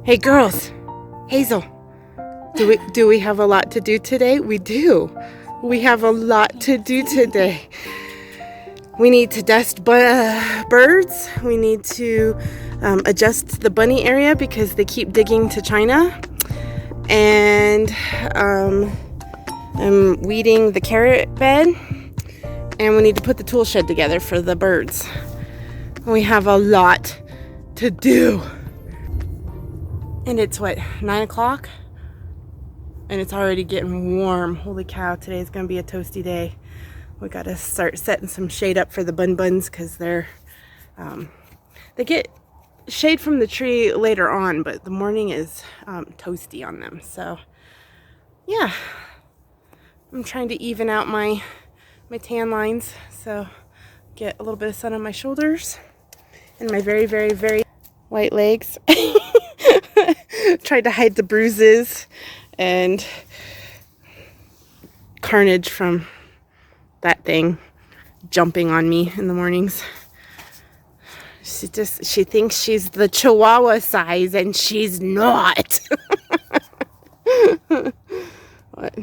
Hey girls, Hazel, do we have a lot to do today? We do. We have a lot to do today. We need to dust birds. We need to adjust the bunny area because they keep digging to China. And I'm weeding the carrot bed. And we need to put the tool shed together for the birds. We have a lot to do. And it's what, 9 o'clock? And it's already getting warm. Holy cow, today's gonna be a toasty day. We gotta start setting some shade up for the buns because they get shade from the tree later on, but the morning is toasty on them. So yeah, I'm trying to even out my tan lines, so get a little bit of sun on my shoulders and my very, very, very white legs. Tried to hide the bruises and carnage from that thing jumping on me in the mornings. She thinks she's the Chihuahua size and she's not. What?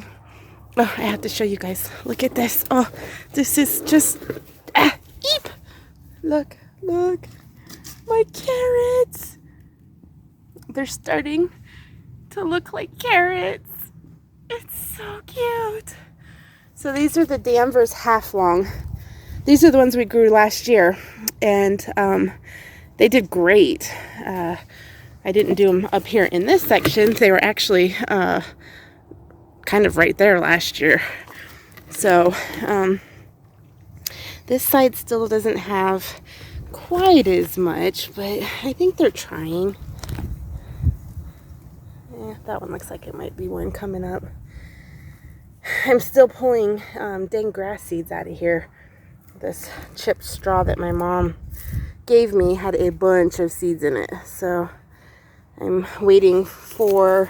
Oh, I have to show you guys. Look at this. Oh, this is just eep. Look, my carrots. They're starting to look like carrots. It's so cute. So these are the Danvers half long. These are the ones we grew last year, and they did great. I didn't do them up here in this section. They were actually kind of right there last year. So this side still doesn't have quite as much, but I think they're trying. Yeah, that one looks like it might be one coming up. I'm still pulling dang grass seeds out of here. This chipped straw that my mom gave me had a bunch of seeds in it. So I'm waiting for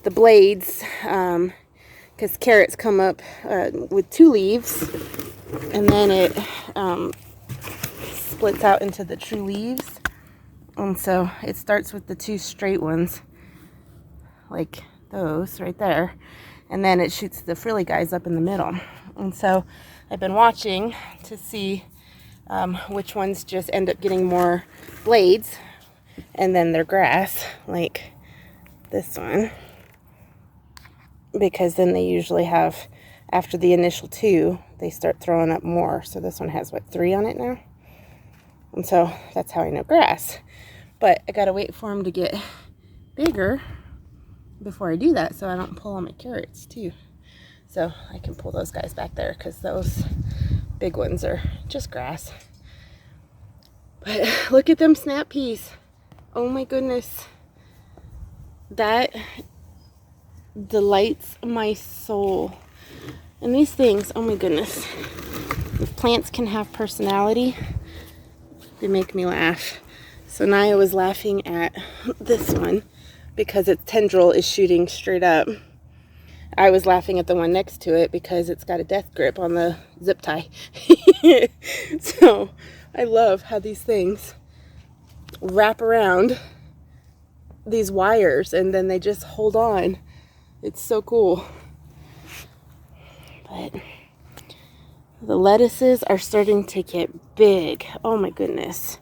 the blades because carrots come up with 2 leaves and then it splits out into the true leaves. And so it starts with the 2 straight ones, like those right there, and then it shoots the frilly guys up in the middle. And so I've been watching to see which ones just end up getting more blades and then they're grass, like this one, because then they usually have, after the initial 2, they start throwing up more. So this one has, what, 3 on it now? And so that's how I know grass. But I gotta wait for them to get bigger before I do that, so I don't pull on my carrots too. So I can pull those guys back there because those big ones are just grass. But look at them snap peas. Oh my goodness. That delights my soul. And these things, oh my goodness. If plants can have personality, they make me laugh. So Naya was laughing at this one because its tendril is shooting straight up. I was laughing at the one next to it because it's got a death grip on the zip tie. So I love how these things wrap around these wires and then they just hold on. It's so cool. But the lettuces are starting to get big. Oh my goodness.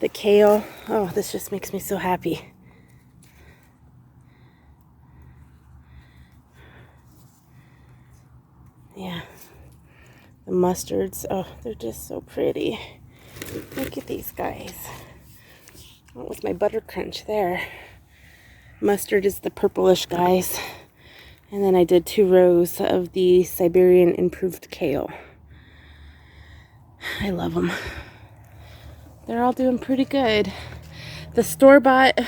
The kale. Oh, this just makes me so happy. Yeah, the mustards, oh, they're just so pretty. Look at these guys. What was my butter crunch there? Mustard is the purplish guys. And then I did 2 rows of the Siberian improved kale. I love them. They're all doing pretty good. The store-bought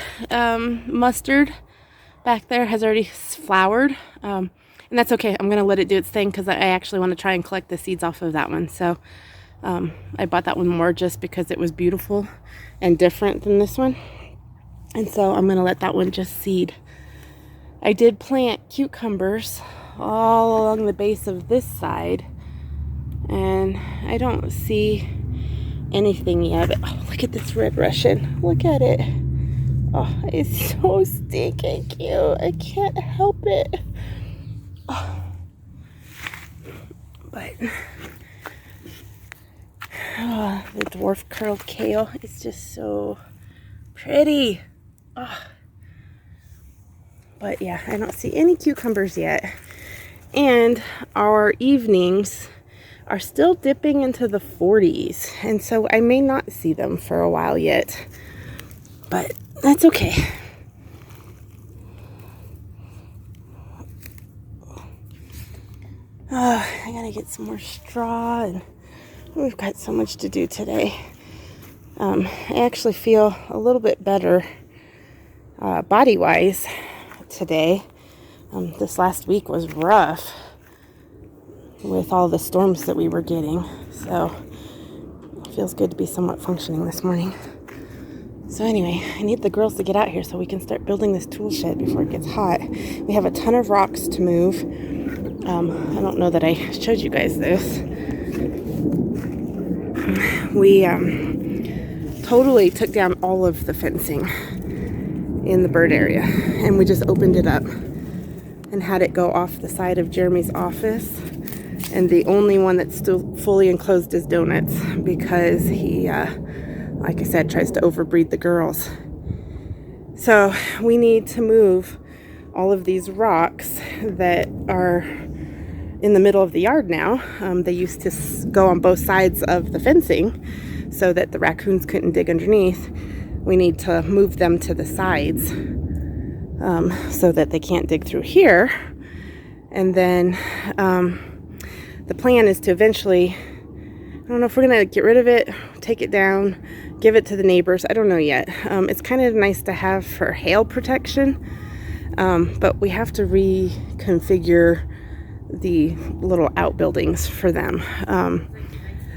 mustard back there has already flowered. And that's okay. I'm going to let it do its thing because I actually want to try and collect the seeds off of that one. So I bought that one more just because it was beautiful and different than this one. And so I'm going to let that one just seed. I did plant cucumbers all along the base of this side. And I don't see anything yet. But, oh, look at this red Russian. Look at it. Oh, it's so stinking cute. I can't help it. Oh. But the dwarf curled kale is just so pretty. Oh. But yeah, I don't see any cucumbers yet. And our evenings are still dipping into the 40s. And so I may not see them for a while yet. But that's okay. Oh, I gotta get some more straw, and we've got so much to do today. I actually feel a little bit better body-wise today. This last week was rough with all the storms that we were getting, so it feels good to be somewhat functioning this morning. So anyway, I need the girls to get out here so we can start building this tool shed before it gets hot. We have a ton of rocks to move. I don't know that I showed you guys this. We totally took down all of the fencing in the bird area, and we just opened it up and had it go off the side of Jeremy's office. And the only one that's still fully enclosed is Donuts, because he, like I said, tries to overbreed the girls. So we need to move all of these rocks that are in the middle of the yard now. They used to go on both sides of the fencing so that the raccoons couldn't dig underneath. We need to move them to the sides so that they can't dig through here. And then the plan is to eventually, I don't know if we're going to get rid of it, take it down, give it to the neighbors. I don't know yet. It's kind of nice to have for hail protection, but we have to reconfigure the little outbuildings for them.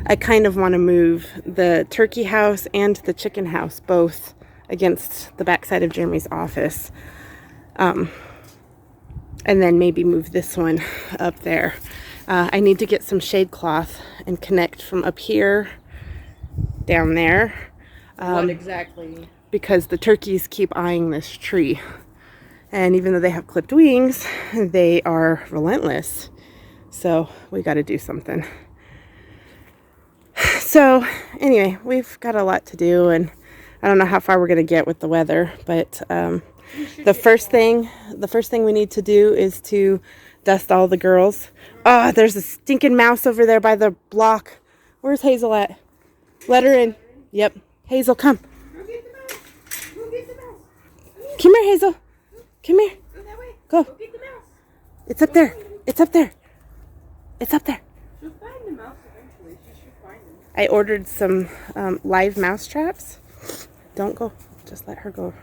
I kind of want to move the turkey house and the chicken house both against the backside of Jeremy's office. And then maybe move this one up there. I need to get some shade cloth and connect from up here down there. What exactly? Because the turkeys keep eyeing this tree. And even though they have clipped wings, they are relentless. So we got to do something. So anyway, we've got a lot to do, and I don't know how far we're going to get with the weather, but the first thing we need to do is to dust all the girls. Oh, there's a stinking mouse over there by the block. Where's Hazel at? Let her in. Yep. Hazel, come. Go get the mouse. Go get the mouse. Come here, Hazel. Come here. Go that way. Go. Go get the mouse. It's up there. It's up there. It's up there. She'll find the mouse eventually. She should find him. I ordered some live mouse traps. Don't go. Just let her go.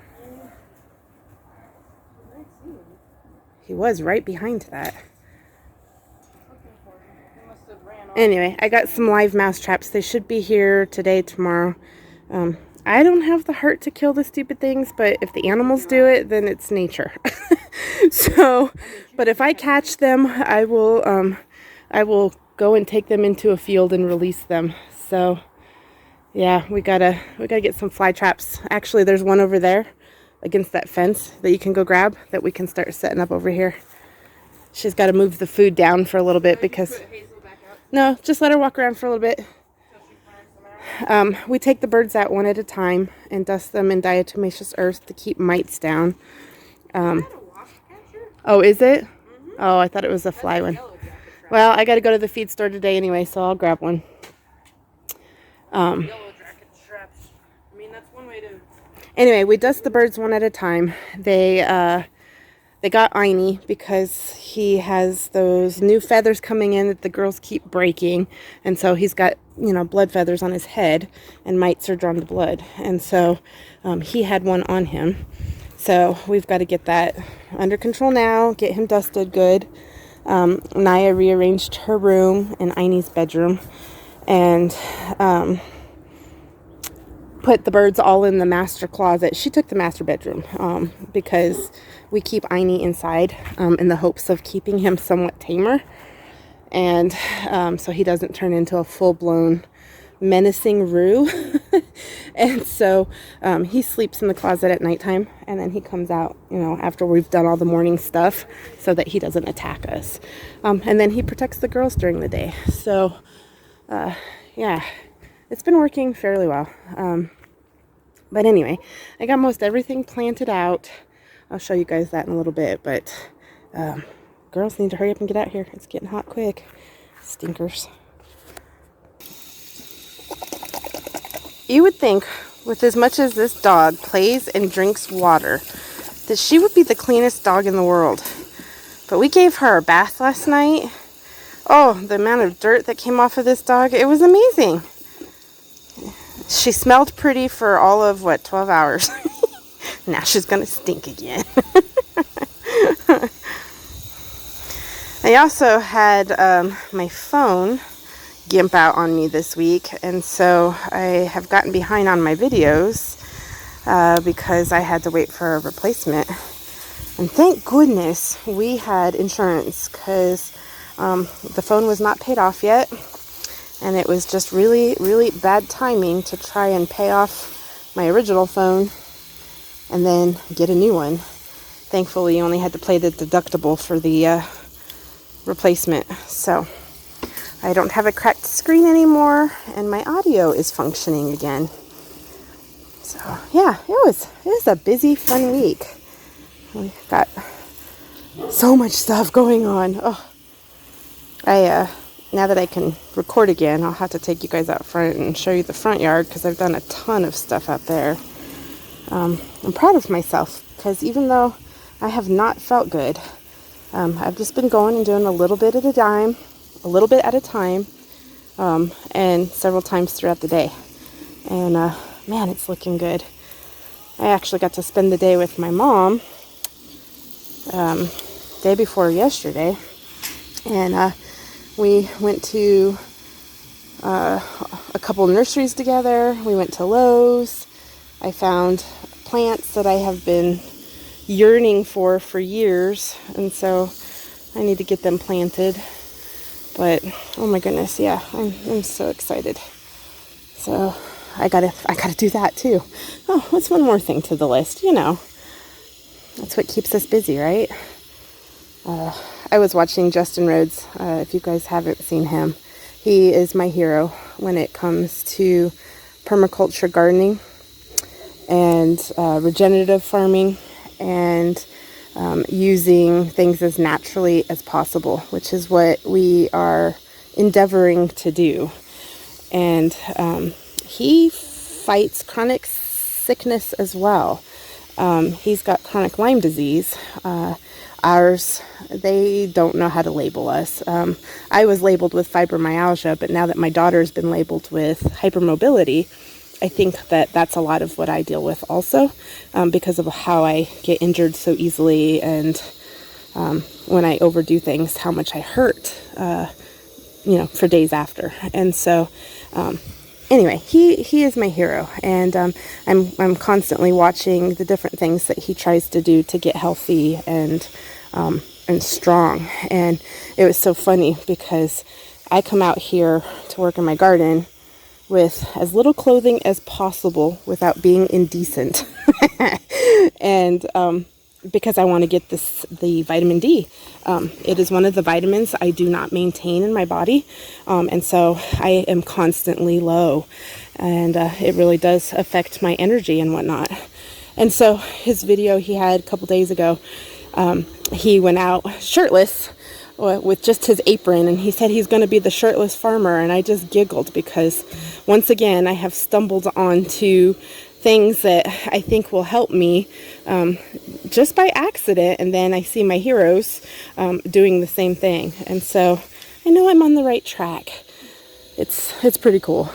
He was right behind that. Anyway, I got some live mouse traps. They should be here today, tomorrow. I don't have the heart to kill the stupid things, but if the animals do it, then it's nature. So, but if I catch them, I will go and take them into a field and release them. So, yeah, we gotta get some fly traps. Actually, there's one over there against that fence that you can go grab that we can start setting up over here. She's got to move the food down for a little bit because... No, just let her walk around for a little bit. We take the birds out one at a time and dust them in diatomaceous earth to keep mites down. Oh, is it? Oh, I thought it was a fly one. Well, I got to go to the feed store today anyway, so I'll grab one. Anyway, we dust the birds one at a time. They got Einie because he has those new feathers coming in that the girls keep breaking. And so he's got, blood feathers on his head, and mites are drawn to blood. And so he had one on him. So we've got to get that under control now, get him dusted good. Naya rearranged her room and Einie's bedroom and put the birds all in the master closet. She took the master bedroom because we keep Einie inside in the hopes of keeping him somewhat tamer. And so he doesn't turn into a full-blown menacing Roo. And so he sleeps in the closet at nighttime, and then he comes out, you know, after we've done all the morning stuff so that he doesn't attack us. And then he protects the girls during the day. So, yeah, it's been working fairly well. But anyway, I got most everything planted out. I'll show you guys that in a little bit, but girls need to hurry up and get out here. It's getting hot quick. Stinkers. You would think, with as much as this dog plays and drinks water, that she would be the cleanest dog in the world. But we gave her a bath last night. Oh, the amount of dirt that came off of this dog, it was amazing. She smelled pretty for all of, 12 hours. Now she's going to stink again. I also had my phone gimp out on me this week, and so I have gotten behind on my videos because I had to wait for a replacement. And thank goodness we had insurance, because the phone was not paid off yet, and it was just really, really bad timing to try and pay off my original phone and then get a new one. Thankfully, you only had to pay the deductible for the replacement, so I don't have a cracked screen anymore, and my audio is functioning again. So yeah, it was a busy, fun week. We got so much stuff going on. Oh, now that I can record again, I'll have to take you guys out front and show you the front yard, because I've done a ton of stuff out there. I'm proud of myself, because even though I have not felt good, I've just been going and doing a little bit at a time, and several times throughout the day. And man, it's looking good. I actually got to spend the day with my mom day before yesterday, and we went to a couple nurseries together. We went to Lowe's. I found plants that I have been yearning for years, and so I need to get them planted. But oh my goodness, yeah, I'm so excited. So I gotta do that too. Oh, what's one more thing to the list? You know, that's what keeps us busy, right? I was watching Justin Rhodes. If you guys haven't seen him, he is my hero when it comes to permaculture gardening and regenerative farming, and using things as naturally as possible, which is what we are endeavoring to do. And he fights chronic sickness as well. He's got chronic Lyme disease. Ours, they don't know how to label us. I was labeled with fibromyalgia, but now that my daughter's been labeled with hypermobility, I think that that's a lot of what I deal with also, because of how I get injured so easily, and when I overdo things, how much I hurt, for days after. And so, anyway, he is my hero, and I'm constantly watching the different things that he tries to do to get healthy and strong. And it was so funny because I come out here to work in my garden with as little clothing as possible without being indecent. And because I want to get the vitamin D. It is one of the vitamins I do not maintain in my body. And so I am constantly low, and it really does affect my energy and whatnot. And so his video he had a couple days ago, he went out shirtless with just his apron, and he said he's going to be the shirtless farmer. And I just giggled because once again I have stumbled onto things that I think will help me just by accident, and then I see my heroes doing the same thing, and so I know I'm on the right track. It's pretty cool.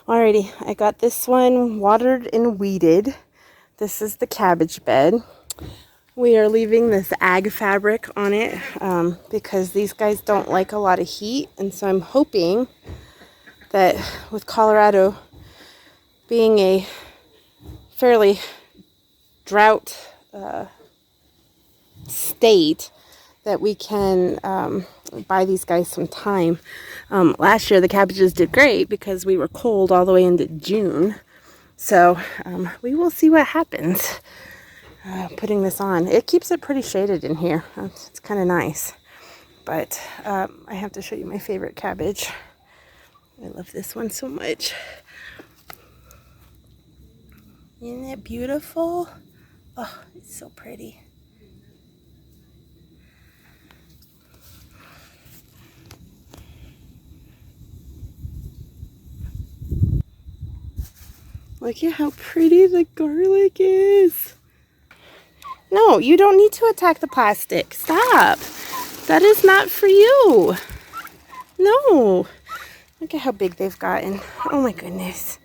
Alrighty, I got this one watered and weeded. This is the cabbage bed. We are leaving this ag fabric on it because these guys don't like a lot of heat, and so I'm hoping that with Colorado being a fairly drought state, that we can buy these guys some time. Last year the cabbages did great because we were cold all the way into June. So we will see what happens putting this on. It keeps it pretty shaded in here. It's kind of nice. But I have to show you my favorite cabbage. I love this one so much. Isn't it beautiful? Oh, it's so pretty. Look at how pretty the garlic is. No, you don't need to attack the plastic. Stop. That is not for you. No. Look at how big they've gotten. Oh my goodness.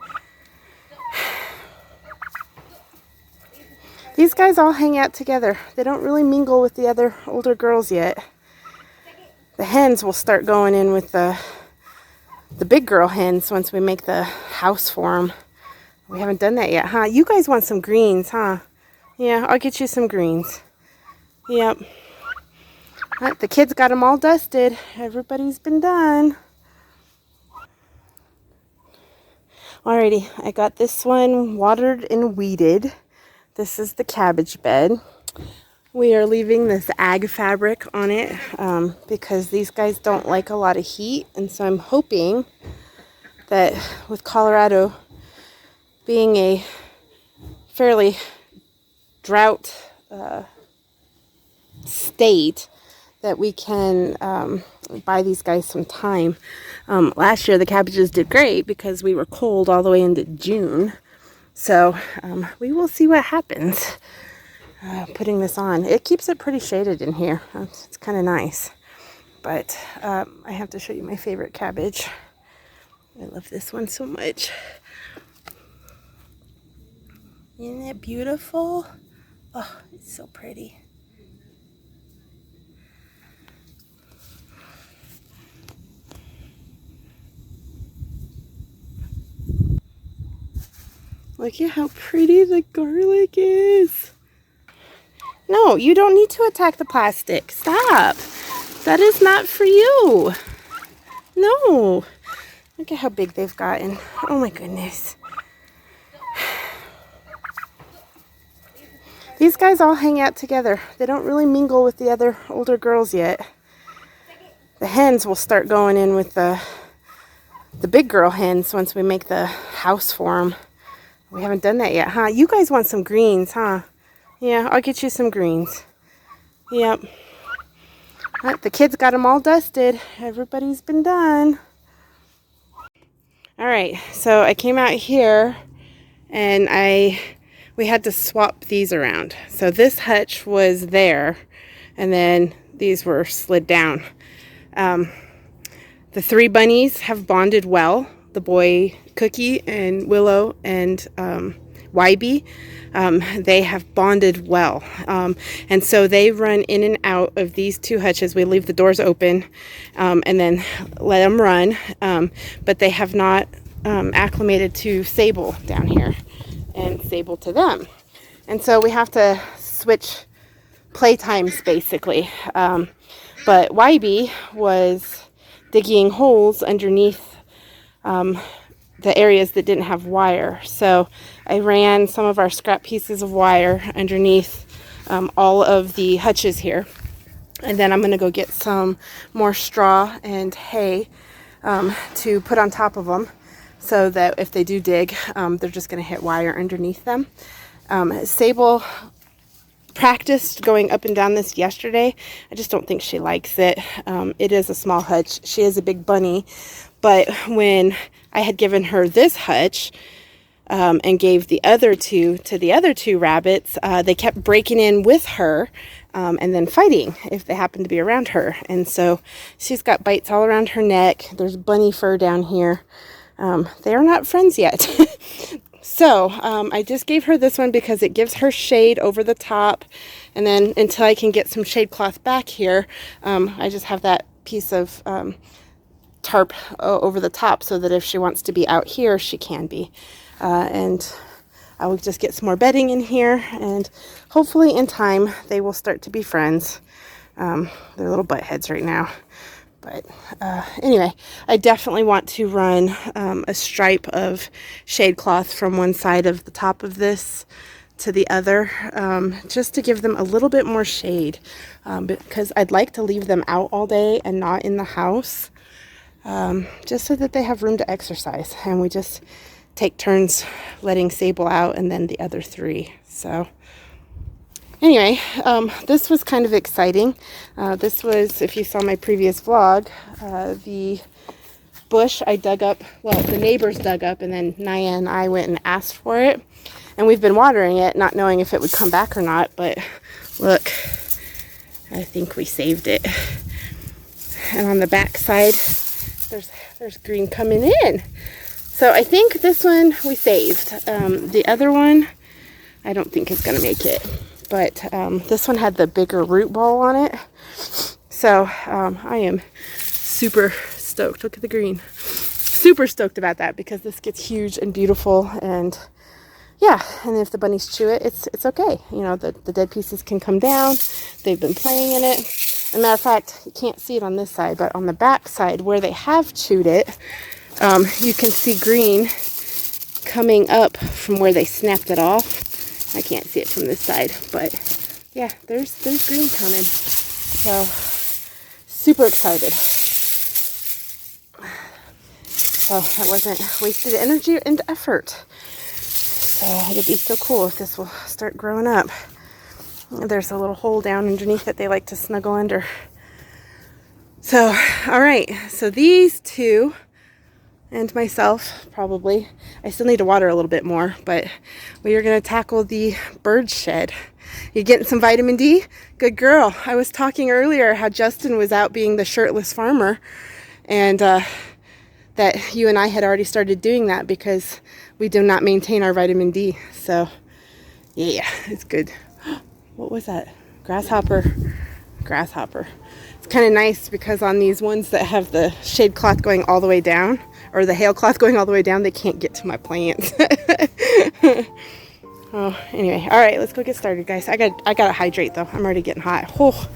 These guys all hang out together. They don't really mingle with the other older girls yet. The hens will start going in with the big girl hens once we make the house for them. We haven't done that yet, huh? You guys want some greens, huh? Yeah, I'll get you some greens. Yep. The kids got them all dusted. Everybody's been done. Alrighty, I got this one watered and weeded. This is the cabbage bed. We are leaving this ag fabric on it because these guys don't like a lot of heat. And so I'm hoping that with Colorado being a fairly drought state, that we can buy these guys some time. Last year the cabbages did great because we were cold all the way into June. So we will see what happens putting this on. It keeps it pretty shaded in here. It's kind of nice. But I have to show you my favorite cabbage. I love this one so much. Isn't it beautiful? Oh, it's so pretty. Look at how pretty the garlic is. No, you don't need to attack the plastic. Stop. That is not for you. No. Look at how big they've gotten. Oh my goodness. These guys all hang out together. They don't really mingle with the other older girls yet. The hens will start going in with the big girl hens once we make the house for them. We haven't done that yet, huh? You guys want some greens, huh? Yeah, I'll get you some greens. Yep. The kids got them all dusted. Everybody's been done. All right, so I came out here and we had to swap these around. So this hutch was there and then these were slid down. The three bunnies have bonded well. The boy Cookie and Willow and YB, they have bonded well. And so they run in and out of these two hutches. We leave the doors open and then let them run. But they have not acclimated to Sable down here and Sable to them. And so we have to switch playtimes basically. But YB was digging holes underneath the areas that didn't have wire. So I ran some of our scrap pieces of wire underneath all of the hutches here. And then I'm going to go get some more straw and hay to put on top of them so that if they do dig, they're just going to hit wire underneath them. Sable practiced going up and down this yesterday. I just don't think she likes it. It is a small hutch. She is a big bunny. But when I had given her this hutch and gave the other two to the other two rabbits, they kept breaking in with her and then fighting if they happened to be around her. And so she's got bites all around her neck. There's bunny fur down here. They are not friends yet. So I just gave her this one because it gives her shade over the top. And then until I can get some shade cloth back here, I just have that piece of tarp over the top so that if she wants to be out here, she can be. And I will just get some more bedding in here, and hopefully in time they will start to be friends. They're little butt heads right now, But anyway, I definitely want to run a stripe of shade cloth from one side of the top of this to the other, just to give them a little bit more shade, because I'd like to leave them out all day and not in the house, just so that they have room to exercise, and we just take turns letting Sable out and then the other 3. So anyway, this was kind of exciting. This was, if you saw my previous vlog, the bush I dug up, well, the neighbors dug up, and then Naya and I went and asked for it. And we've been watering it, not knowing if it would come back or not, but look, I think we saved it. And on the back side, there's green coming in. So I think this one we saved. The other one, I don't think is gonna make it. But this one had the bigger root ball on it. So I am super stoked. Look at the green. Super stoked about that, because this gets huge and beautiful, and yeah, and if the bunnies chew it, it's okay. You know, the dead pieces can come down. They've been playing in it. As a matter of fact, you can't see it on this side, but on the back side where they have chewed it, you can see green coming up from where they snapped it off. I can't see it from this side, but yeah, there's green coming. So super excited. So that wasn't wasted energy and effort. So it'd be so cool if this will start growing up. There's a little hole down underneath that they like to snuggle under. So, all right. So these 2 and myself, probably. I still need to water a little bit more, but we are going to tackle the bird shed. You getting some vitamin D? Good girl. I was talking earlier how Justin was out being the shirtless farmer, and that you and I had already started doing that because we do not maintain our vitamin D. So yeah, it's good. What was that? Grasshopper. It's kind of nice because on these ones that have the shade cloth going all the way down, or the hail cloth going all the way down, they can't get to my plants. Oh, anyway, all right, let's go get started, guys. I gotta hydrate though. I'm already getting hot. Oh,